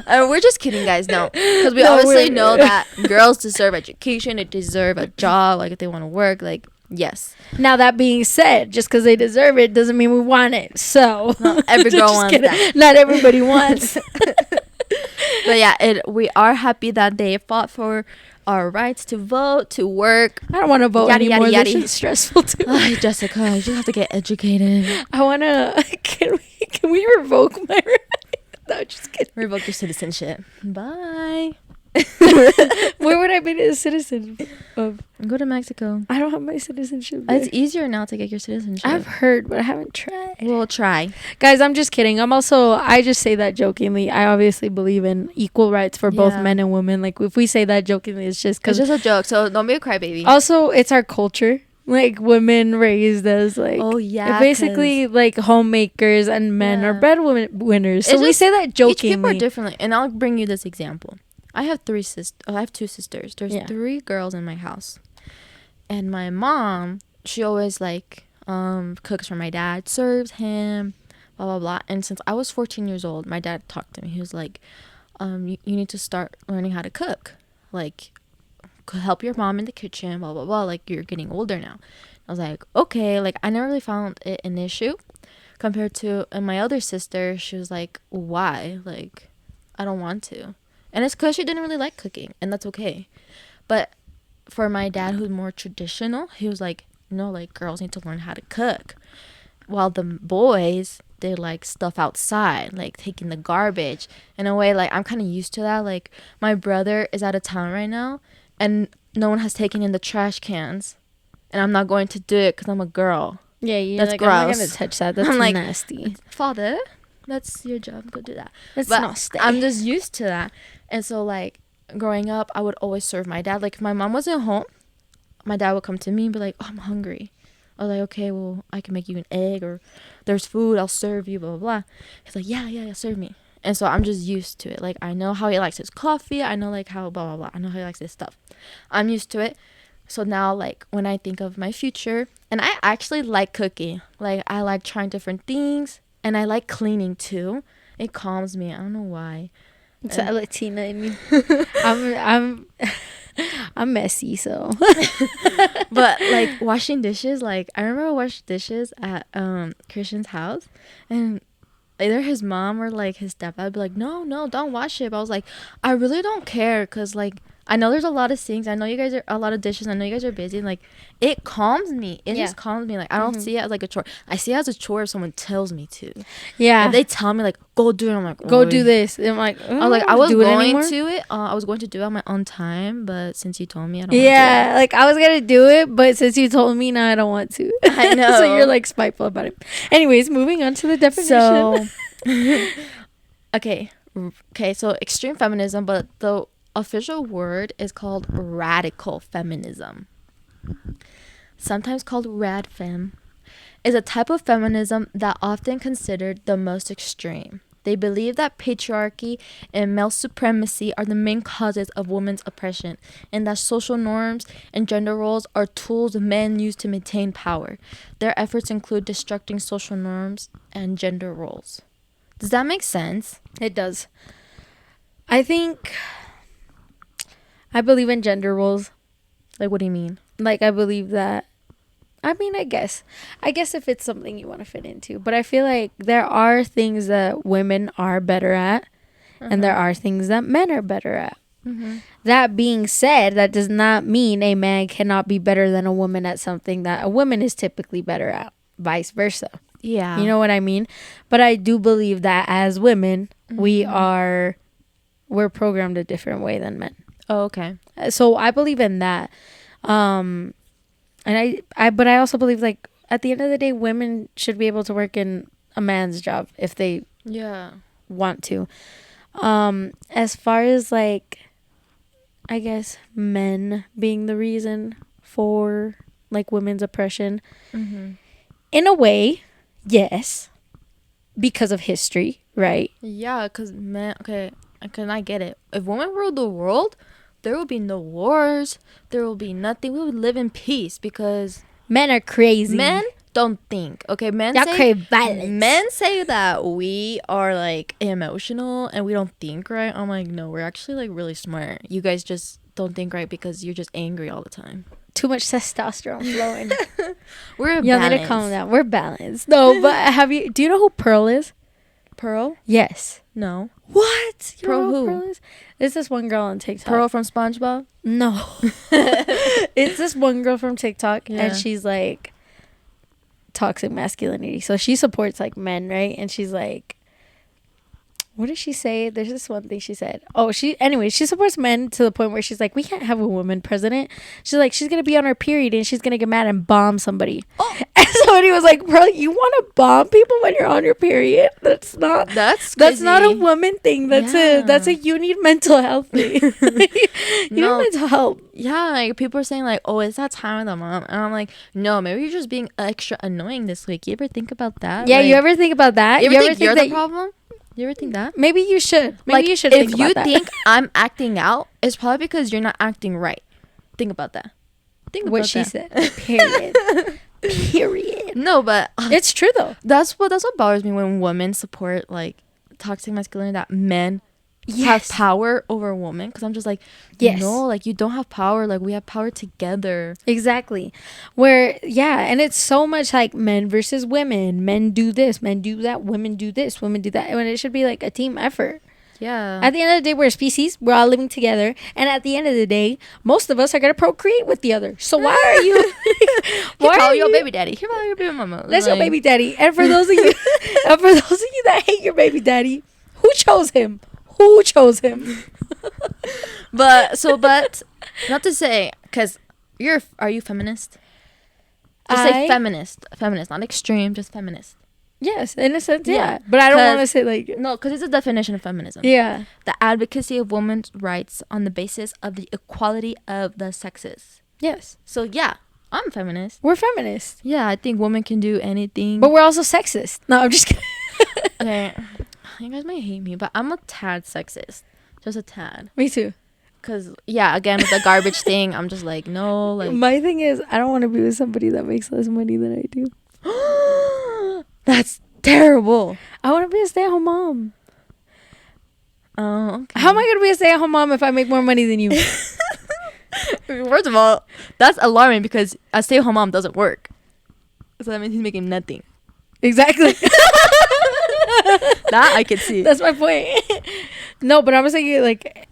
We're just kidding, guys. No, because we obviously know that girls deserve education. They deserve a job. Like, if they want to work, like, yes. Now, that being said, just because they deserve it doesn't mean we want it. So not every girl wants that. Not everybody wants. But yeah, we are happy that they fought for our rights to vote, to work. I don't want to vote anymore. This is stressful too. Oh, Jessica, you just have to get educated. I want to. Can we revoke my right? No, just kidding. Revoke your citizenship. Bye. Where would I be a citizen of? Go to Mexico. I don't have my citizenship there. It's easier now to get your citizenship. I've heard, but I haven't tried. We'll try. Guys, I'm just kidding. I just say that jokingly. I obviously believe in equal rights for both men and women. Like, if we say that jokingly, it's just because... It's just a joke, so don't be a crybaby. Also, it's our culture. Like, women raised as, like... Oh, yeah. Basically, like, homemakers and men are breadwinners. So we say that jokingly. Each people are differently. And I'll bring you this example. I have two sisters. There's 3 girls in my house. And my mom, she always, like, cooks for my dad, serves him, blah, blah, blah. And since I was 14 years old, my dad talked to me. He was like, you need to start learning how to cook. Like, help your mom in the kitchen, blah, blah, blah. Like, you're getting older now. I was like, okay. Like, I never really found it an issue compared to my other sister. She was like, why? Like, I don't want to. And it's because she didn't really like cooking, and that's okay. But for my dad, who's more traditional, he was like, no, like, girls need to learn how to cook. While the boys, they like stuff outside, like taking the garbage. In a way, like, I'm kind of used to that. Like, my brother is out of town right now, and no one has taken in the trash cans. And I'm not going to do it because I'm a girl. Yeah, you're that's like, gross. I'm not going to touch that. That's like, nasty. Father, that's your job. Go do that. That's nasty. I'm just used to that. And so, like, growing up, I would always serve my dad. Like, if my mom wasn't home, my dad would come to me and be like, oh, I'm hungry. I was like, okay, well, I can make you an egg, or there's food, I'll serve you, blah, blah, blah. He's like, yeah, serve me. And so I'm just used to it. Like, I know how he likes his coffee. I know, like, how blah, blah, blah. I know how he likes his stuff. I'm used to it. So now, like, when I think of my future, and I actually like cooking. Like, I like trying different things, and I like cleaning, too. It calms me. I don't know why. It's a Latina in me. I'm messy, so. But, like, washing dishes, like, I remember I washed dishes at Christian's house, and either his mom or, like, his stepdad would be like, no, don't wash it. But I was like, I really don't care, because, like, I know there's a lot of sinks. I know you guys are a lot of dishes. I know you guys are busy. And, like, it calms me. It just calms me. Like, I don't see it as, like, a chore. I see it as a chore if someone tells me to. Yeah. If they tell me, like, go do it, I'm like, go do this. And I'm like, I was like, I was going to do it on my own time, but since you told me, I don't want to do it. Yeah, like, I was going to do it, but since you told me, now I don't want to. I know. So you're, like, spiteful about it. Anyways, moving on to the definition. So, okay, so extreme feminism, but the official word is called radical feminism, sometimes called radfem, is a type of feminism that often considered the most extreme. They believe that patriarchy and male supremacy are the main causes of women's oppression, and that social norms and gender roles are tools men use to maintain power. Their efforts include destructing social norms and gender roles. Does that make sense? It does. I believe in gender roles. Like, what do you mean? Like, I believe that. I mean, I guess if it's something you want to fit into. But I feel like there are things that women are better at, and there are things that men are better at. That being said, that does not mean a man cannot be better than a woman at something that a woman is typically better at. Vice versa. Yeah. You know what I mean? But I do believe that as women, we're programmed a different way than men. Oh, okay. So I believe in that. And but I also believe, like, at the end of the day, women should be able to work in a man's job if they want to. As far as, like, I guess men being the reason for, like, women's oppression, in a way, yes, because of history, right? Yeah, because men, okay, I get it. If women ruled the world, there will be no wars. There will be nothing. We would live in peace because men are crazy. Men don't think. Okay, men crave violence. Men say that we are, like, emotional and we don't think right. I'm like, no, we're actually, like, really smart. You guys just don't think right because you're just angry all the time. Too much testosterone flowing. We're balanced. You need to calm down. We're balanced. No, but do you know who Pearl is? Pearl? Yes. No. What? You Pearl know who? Pearl is? It's this one girl on TikTok. Pearl from SpongeBob? No. It's this one girl from TikTok, and she's, like, toxic masculinity. So she supports, like, men, right? And she's like, what did she say? There's this one thing she said. Anyway, she supports men to the point where she's like, we can't have a woman president. She's like, she's gonna be on her period and she's gonna get mad and bomb somebody. Oh. And somebody was like, bro, you want to bomb people when you're on your period? That's not a woman thing. That's you need mental health thing. You need mental health. Yeah, like people are saying like, oh, it's that time with the mom, and I'm like, no, maybe you're just being extra annoying this week. You ever think about that? Yeah, like, you ever think about that? You ever think you're the problem? You ever think that? Maybe you should. Maybe you should. If you think I'm acting out, it's probably because you're not acting right. Think about that. Think about what she said. Period. Period. No, but it's true though. That's what bothers me when women support like toxic masculinity, that men have power over a woman, because I'm just like, no, like you don't have power, like we have power together. Exactly. And it's so much like men versus women, men do this, men do that, women do this, women do that, when it should be like a team effort. Yeah. At the end of the day, we're a species, we're all living together, and at the end of the day, most of us are gonna procreate with the other. So why are you why are you your baby daddy? Here, your baby mama. That's your baby daddy. And for those of you that hate your baby daddy, who chose him? but not to say, because are you feminist? Just say feminist, not extreme, just feminist. Yes, in a sense, yeah. But I don't want to say like, no, because it's a definition of feminism. Yeah, the advocacy of women's rights on the basis of the equality of the sexes. Yes. So yeah, I'm feminist. We're feminists. Yeah, I think women can do anything. But we're also sexist. No, I'm just kidding. Okay. You guys might hate me, but I'm a tad sexist. Just a tad. Me too. Because, yeah, again, with the garbage thing, I'm just like, no. Like, my thing is, I don't want to be with somebody that makes less money than I do. That's terrible. I want to be a stay-at-home mom. Oh, okay. How am I going to be a stay-at-home mom if I make more money than you? First of all, that's alarming because a stay-at-home mom doesn't work. So that means he's making nothing. Exactly. That I could see. That's my point. No, but I was thinking like,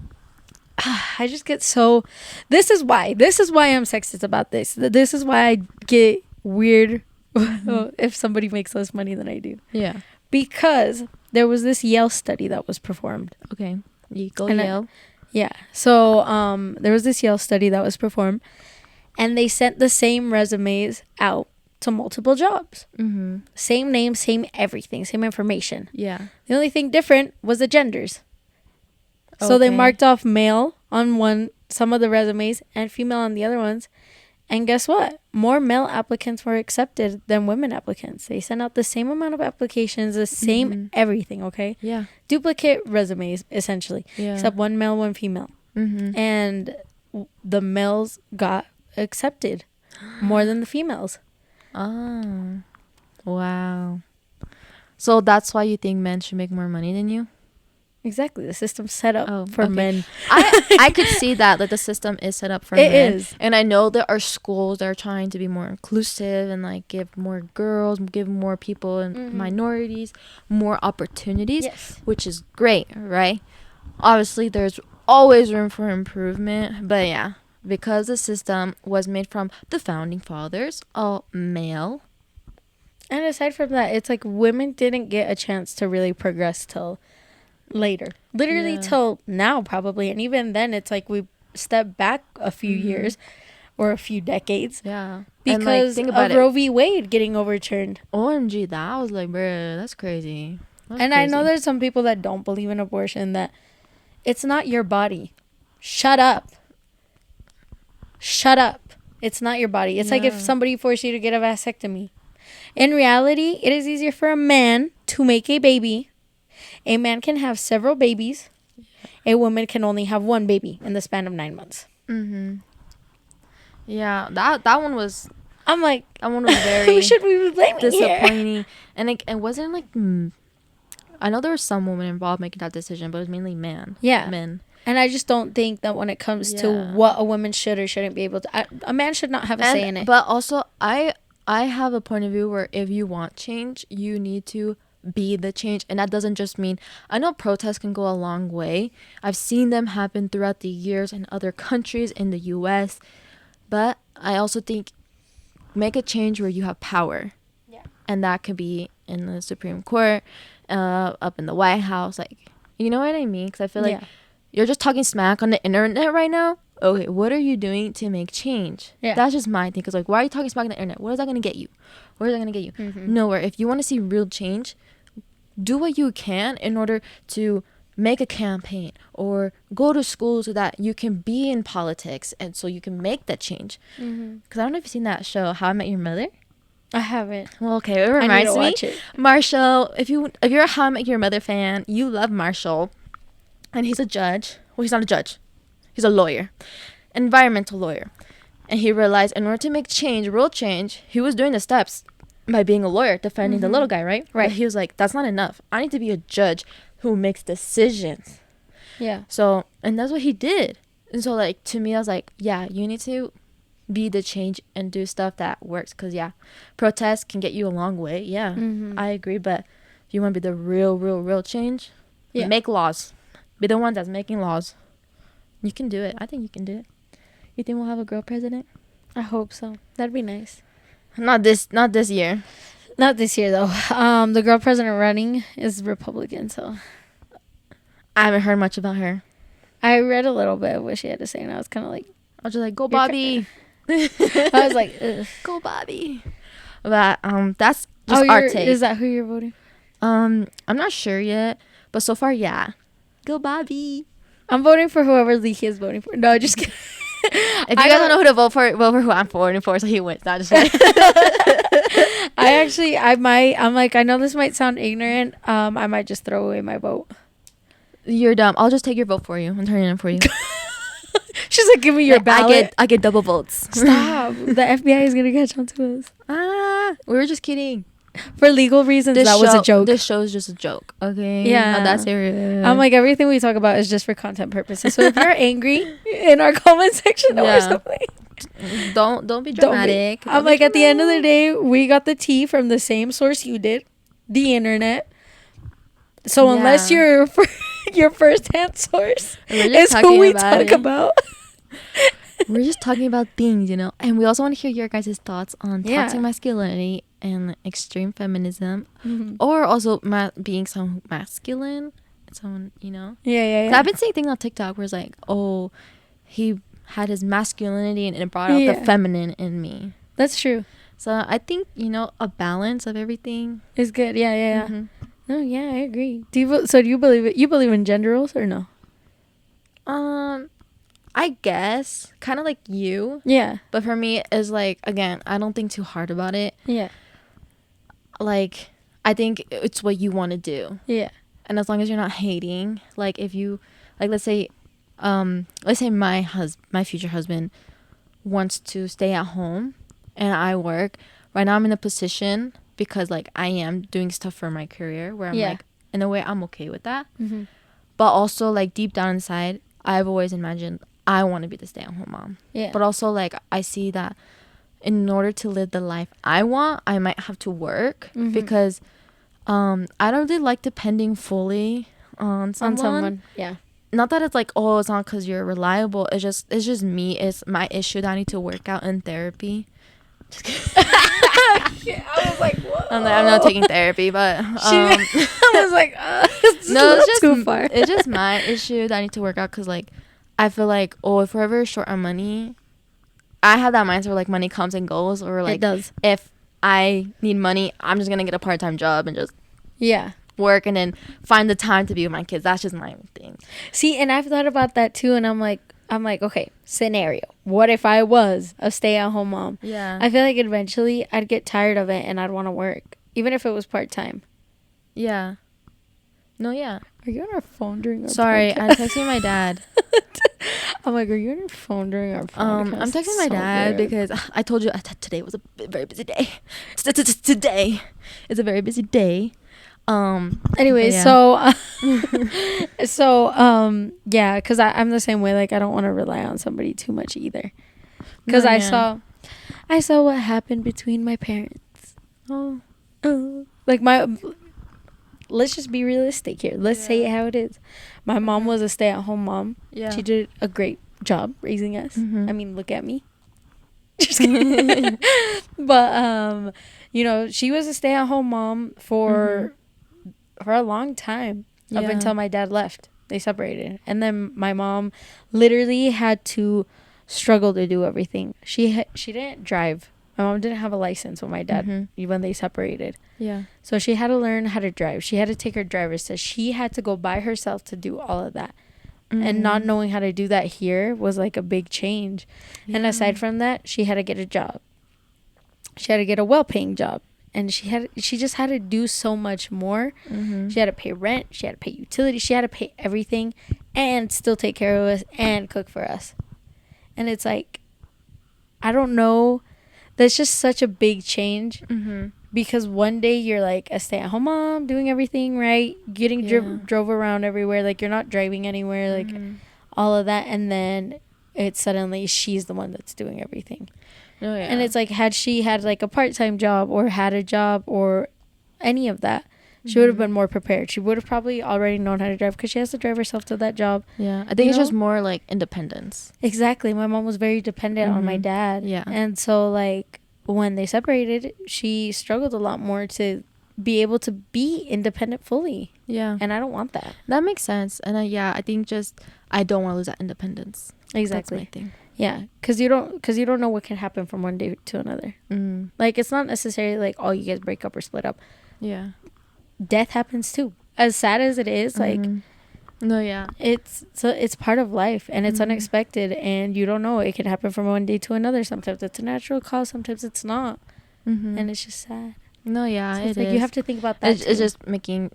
I just get so. This is why I'm sexist about this. This is why I get weird if somebody makes less money than I do. Yeah. Because there was this Yale study that was performed. Okay. Yale. Yeah. So there was this Yale study that was performed, and they sent the same resumes out to multiple jobs. Mm-hmm. Same name, same everything, same information. Yeah. The only thing different was the genders. Okay. So they marked off male on some of the resumes and female on the other ones. And guess what? More male applicants were accepted than women applicants. They sent out the same amount of applications, the same everything, okay? Yeah. Duplicate resumes, essentially. Yeah. Except one male, one female. Mm-hmm. And the males got accepted more than the females. Oh. Wow. So that's why you think men should make more money than you? Exactly. The system's set up for men. I could see that the system is set up for men. It is. And I know there are schools that are trying to be more inclusive and like give more girls, give more people and minorities more opportunities, which is great, right? Obviously, there's always room for improvement, but yeah, because the system was made from the founding fathers, all male. And aside from that, it's like women didn't get a chance to really progress till later, literally till now probably, and even then it's like we step back a few years or a few decades, because of Roe v. Wade getting overturned. OMG, that was like, bruh, that's crazy. And I know there's some people that don't believe in abortion, that it's not your body. Shut up, it's not your body. It's like if somebody forced you to get a vasectomy. In reality, it is easier for a man to make a baby. A man can have several babies. A woman can only have one baby in the span of 9 months. Mm-hmm. Yeah, that one was. I'm like, that one was very. Who should we be blaming disappointing. Here? And it wasn't like. I know there were some women involved making that decision, but it was mainly men. Yeah, men. And I just don't think that when it comes to what a woman should or shouldn't be able to, a man should not have a say in it. But also, I have a point of view where if you want change, you need to be the change. And that doesn't just mean, I know protests can go a long way. I've seen them happen throughout the years in other countries, in the US. But I also think make a change where you have power. Yeah. And that could be in the Supreme Court, up in the White House, like You know what I mean? Because I feel like you're just talking smack on the internet right now. Okay, what are you doing to make change? Yeah. That's just my thing. Because, like, why are you talking smack on the internet? What is that going to get you? Where is that going to get you? Mm-hmm. Nowhere. If you want to see real change, do what you can in order to make a campaign or go to school so that you can be in politics and so you can make that change. Because I don't know if you've seen that show, How I Met Your Mother. I haven't. Well, okay, it reminds me. Marshall, if you're a How I Met Your Mother fan, you love Marshall. And he's a judge. Well, he's not a judge. He's a lawyer. Environmental lawyer. And he realized in order to make change, real change, he was doing the steps by being a lawyer, defending the little guy, right? Right. But he was like, that's not enough. I need to be a judge who makes decisions. Yeah. So, and that's what he did. And so, like, to me, I was like, yeah, you need to be the change and do stuff that works. Because, yeah, protest can get you a long way. Yeah, I agree. But if you want to be the real change, make laws. Be the one that's making laws. You can do it. I think you can do it. You think we'll have a girl president? I hope so. That'd be nice. Not this year. Not this year, though. The girl president running is Republican, so I haven't heard much about her. I read a little bit of what she had to say, and I was kind of like, I was just like, go Bobby. I was like, ugh. Go Bobby. But that's just our take. Is that who you're voting? I'm not sure yet, but so far, yeah. Go Bobby. I'm voting for whoever Leahy is voting for. No, just kidding. If you guys don't know who to vote for who I'm voting for, so he wins. Not just kidding. I'm like, I know this might sound ignorant. I might just throw away my vote. You're dumb. I'll just take your vote for you and turn it in for you. She's like, give me your ballot. I get double votes. Stop. The FBI is gonna catch on to us. We were just kidding. For legal reasons, was a joke. This show is just a joke. Okay. Yeah. Not that serious. I'm like, everything we talk about is just for content purposes. So if you're angry in our comment section or something, don't be dramatic. I'm like, at the end of the day, we got the tea from the same source you did, the internet. So unless your first-hand source is who we talk about. We're just talking about things, you know. And we also want to hear your guys' thoughts on toxic masculinity and extreme feminism, or also being so masculine, someone, you know. Yeah. I've been seeing things on TikTok where it's like, oh, he had his masculinity and it brought out the feminine in me. That's true. So I think, you know, a balance of everything is good. Yeah. No, yeah, I agree. Do you believe it? You believe in gender roles or no? I guess kind of like you. Yeah. But for me, it's like, again, I don't think too hard about it. Yeah. Like, I think it's what you want to do. Yeah. And as long as you're not hating, like, if you, like, let's say my future husband wants to stay at home and I work. Right now I'm in a position because, like, I am doing stuff for my career where I'm like, in a way, I'm okay with that. Mm-hmm. But also, like, deep down inside, I've always imagined I want to be the stay-at-home mom. Yeah. But also, like, I see that in order to live the life I want, I might have to work because I don't really like depending fully on someone. Yeah. Not that it's like, oh, it's not because you're reliable. It's just me. It's my issue that I need to work out in therapy. Just kidding. I was like, whoa. I'm not taking therapy, but I was like, no, it's just too far. It's just my issue that I need to work out because, like, I feel like, oh, if we're ever short on money, I have that mindset where, like, money comes and goes, or, like, it does. If I need money, I'm just gonna get a part-time job and just work and then find the time to be with my kids. That's just my thing. See, and I've thought about that too, and I'm like, okay, scenario. What if I was a stay-at-home mom? Yeah. I feel like eventually I'd get tired of it and I'd want to work, even if it was part-time. Yeah. No, yeah. Are you on our phone during our Sorry, podcast? I'm texting my dad. I'm like, are you on your phone during our podcast? I'm texting my dad because I told you today was a very busy day. Today is a very busy day. Anyway, yeah. Yeah, because I'm the same way. Like, I don't want to rely on somebody too much either. Because I saw what happened between my parents. Like, let's just be realistic here. Let's say it how it is. My mom was a stay-at-home mom. Yeah. She did a great job raising us. I mean, look at me. Just kidding. But, you know, she was a stay-at-home mom for a long time. up until my dad left. They separated. And then my mom literally had to struggle to do everything. She didn't drive. My mom didn't have a license with my dad when they separated. Yeah. So she had to learn how to drive. She had to take her driver's test. She had to go by herself to do all of that. And not knowing how to do that here was like a big change. Yeah. And aside from that, she had to get a job. She had to get a well-paying job. And she just had to do so much more. She had to pay rent. She had to pay utilities. She had to pay everything and still take care of us and cook for us. And it's like, I don't know. That's just such a big change. Because one day you're like a stay-at-home mom, doing everything right, getting drove around everywhere, like you're not driving anywhere, like all of that, and then it's suddenly she's the one that's doing everything. Oh, yeah. And it's like, had she had like a part-time job or had a job or any of that, she would have been more prepared. She would have probably already known how to drive because she has to drive herself to that job. Yeah, I think it's just more like independence. Exactly. My mom was very dependent on my dad. Yeah. And so like, when they separated, she struggled a lot more to be able to be independent fully. Yeah. And I don't want that. That makes sense. And I think just I don't want to lose that independence. Exactly. That's my thing. Yeah, because you don't know what can happen from one day to another. Like, it's not necessarily like, oh, you guys break up or split up. Yeah. Death happens too. As sad as it is, like, no, yeah, it's part of life, and it's unexpected, and you don't know. It can happen from one day to another. Sometimes it's a natural cause, sometimes it's not, and it's just sad. No, yeah, so it's like, you have to think about that. It's just making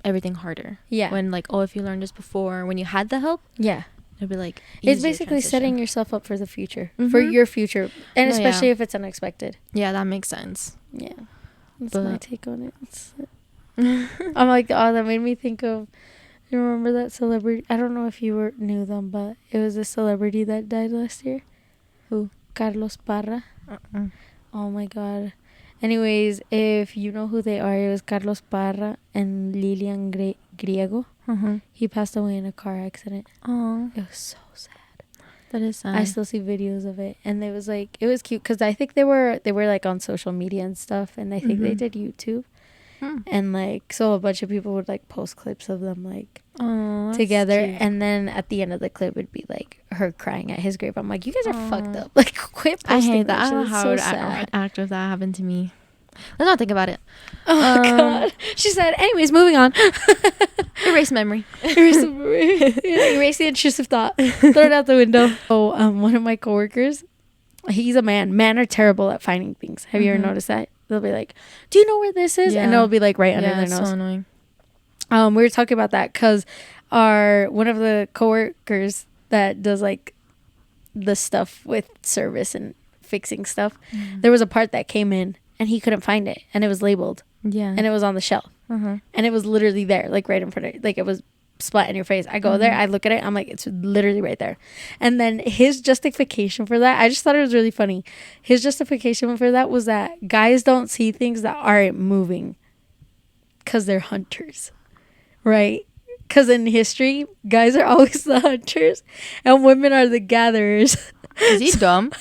everything harder. Yeah. When like, oh, if you learned this before, when you had the help, yeah, it'd be like, it's basically setting yourself up for the future, for your future, and especially if it's unexpected. Yeah, that makes sense. Yeah, that's my take on it. I'm like, oh, that made me think of. You remember that celebrity? I don't know if you knew them, but it was a celebrity that died last year. Who? Carlos Parra. Oh my god. Anyways, if you know who they are, it was Carlos Parra and Lilian Griego. He passed away in a car accident. Oh, it was so sad. That is sad. I still see videos of it, and it was cute because I think they were like on social media and stuff, and I think they did YouTube. And like, so a bunch of people would like post clips of them like together, and then at the end of the clip it'd be like her crying at his grave. I'm like, you guys are fucked up. Like, quit posting. I hate that. I don't know how I would act if that happened to me. Let's not think about it. Oh god. She said, anyways, moving on. Erase memory. Erase the memory. Erase the intrusive thought. Throw it out the window. Oh, one of my coworkers, he's a man. Men are terrible at finding things. Have you ever noticed that? They'll be like, do you know where this is? And it'll be like right under their nose. So annoying. We were talking about that because one of the coworkers that does like the stuff with service and fixing stuff, there was a part that came in and he couldn't find it, and it was labeled. Yeah. And it was on the shelf. And it was literally there, like right in front of it. Like, it was splat in your face. I go there, I look at it, I'm like, it's literally right there. And then his justification for that, I just thought it was really funny. His justification for that was that guys don't see things that aren't moving because they're hunters, right? Because in history, guys are always the hunters and women are the gatherers. Is he dumb?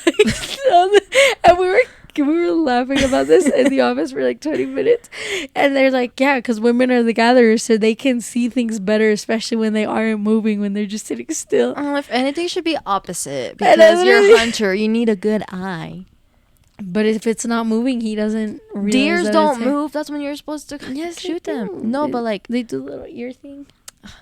And we were laughing about this in the office for like 20 minutes, and they're like, yeah, because women are the gatherers, so they can see things better, especially when they aren't moving, when they're just sitting still. If anything, should be opposite, because you're a hunter, you need a good eye. But if it's not moving, he doesn't realize. Deers don't move. That's when you're supposed to shoot them. No, but like they do the little ear thing.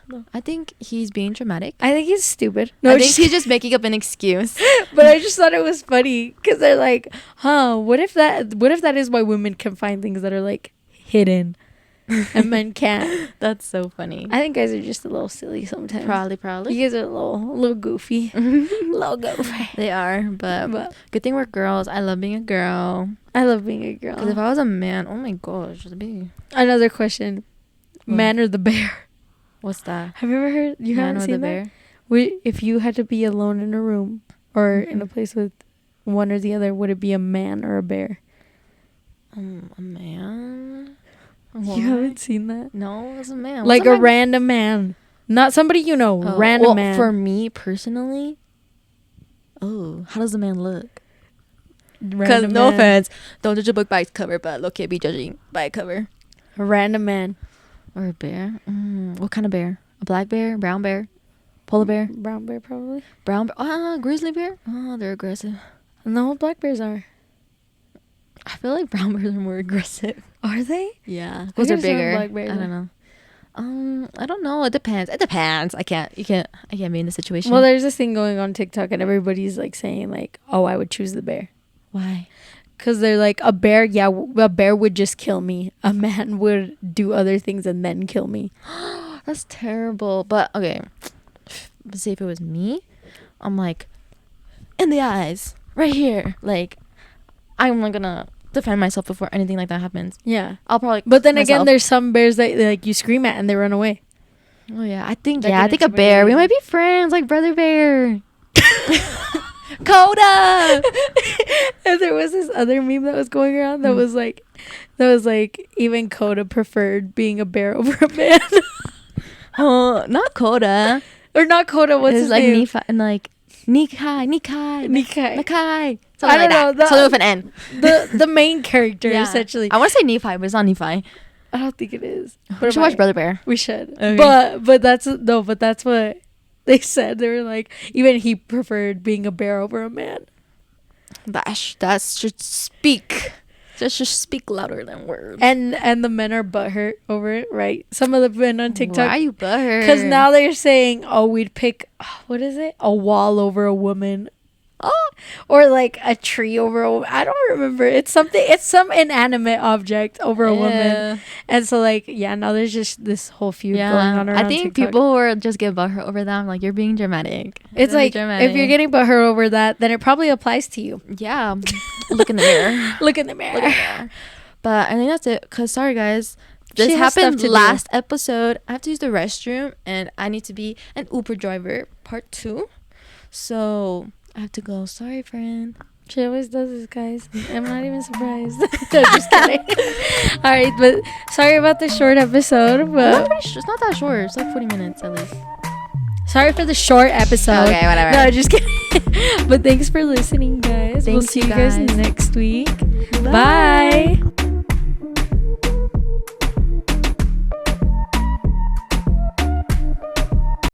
No. I think he's being dramatic. I think he's stupid. No, I think he's just making up an excuse. But I just thought it was funny because they're like, what if that is why women can find things that are like hidden and men can't? That's so funny. I think guys are just a little silly sometimes. Probably. You guys are a little goofy. Little goofy. They are, but good thing we're girls. I love being a girl. Because if I was a man, oh my gosh, it'd be. Another question. Man or the bear? What's that? Have you ever heard? You haven't seen that? If you had to be alone in a room or in a place with one or the other, would it be a man or a bear? A man? Why? You haven't seen that? No, it's a man. Like a random man. Not somebody you know. Random man. For me personally, how does the man look? Because no offense, don't judge a book by its cover, but look, be judging by a cover. A random man. Or a bear? What kind of bear? A black bear? Brown bear? Polar bear? Brown bear, probably. Brown bear? Grizzly bear? Oh, they're aggressive. No, black bears are. I feel like brown bears are more aggressive. Are they? Yeah. Because they're bigger. Black bears I don't know. I don't know. It depends. I can't be in the situation. Well, there's this thing going on TikTok and everybody's like saying like, oh, I would choose the bear. Why? Because they're like, a bear would just kill me. A man would do other things and then kill me. That's terrible. But okay, let's say if it was me, I'm like, in the eyes, right here. Like, I'm not gonna defend myself before anything like that happens. Yeah, I'll probably. But then again, there's some bears that like you scream at and they run away. Oh yeah, I think a bear. We might be friends, like brother bear. Coda. And there was this other meme that was going around that was like even Coda preferred being a bear over a man. Oh, not Coda. Or not Coda, what's his like name? Nephi and like Nikai. I Something don't know. Something with an N. The main character, essentially. I want to say Nephi, but it's not Nephi. I don't think it is. We should watch Brother Bear. We should. Okay. But that's what they said. They were like, even he preferred being a bear over a man. That should speak. That should speak louder than words. And the men are butthurt over it, right? Some of the men on TikTok. Why are you butthurt? Because now they're saying, oh, we'd pick, what is it? A wall over a woman. Oh, or like a tree over a woman. I don't remember. It's some inanimate object over a woman. And so like, now there's just this whole feud going on around I think TikTok. people who are just get butthurt over that, I'm like, you're being dramatic. It's like, if you're getting butthurt over that, then it probably applies to you. Yeah. Look in the mirror. Look in the mirror. But I think that's it. Because sorry guys, this happened last episode. I have to use the restroom and I need to be an Uber driver part 2. So I have to go. Sorry, friend. She always does this, guys. I'm not even surprised. No, just kidding. All right, but sorry about the short episode. But it's not that short. It's like 40 minutes at least. Sorry for the short episode. Okay, whatever. No, just kidding. But thanks for listening, guys. We'll see you guys next week. Bye.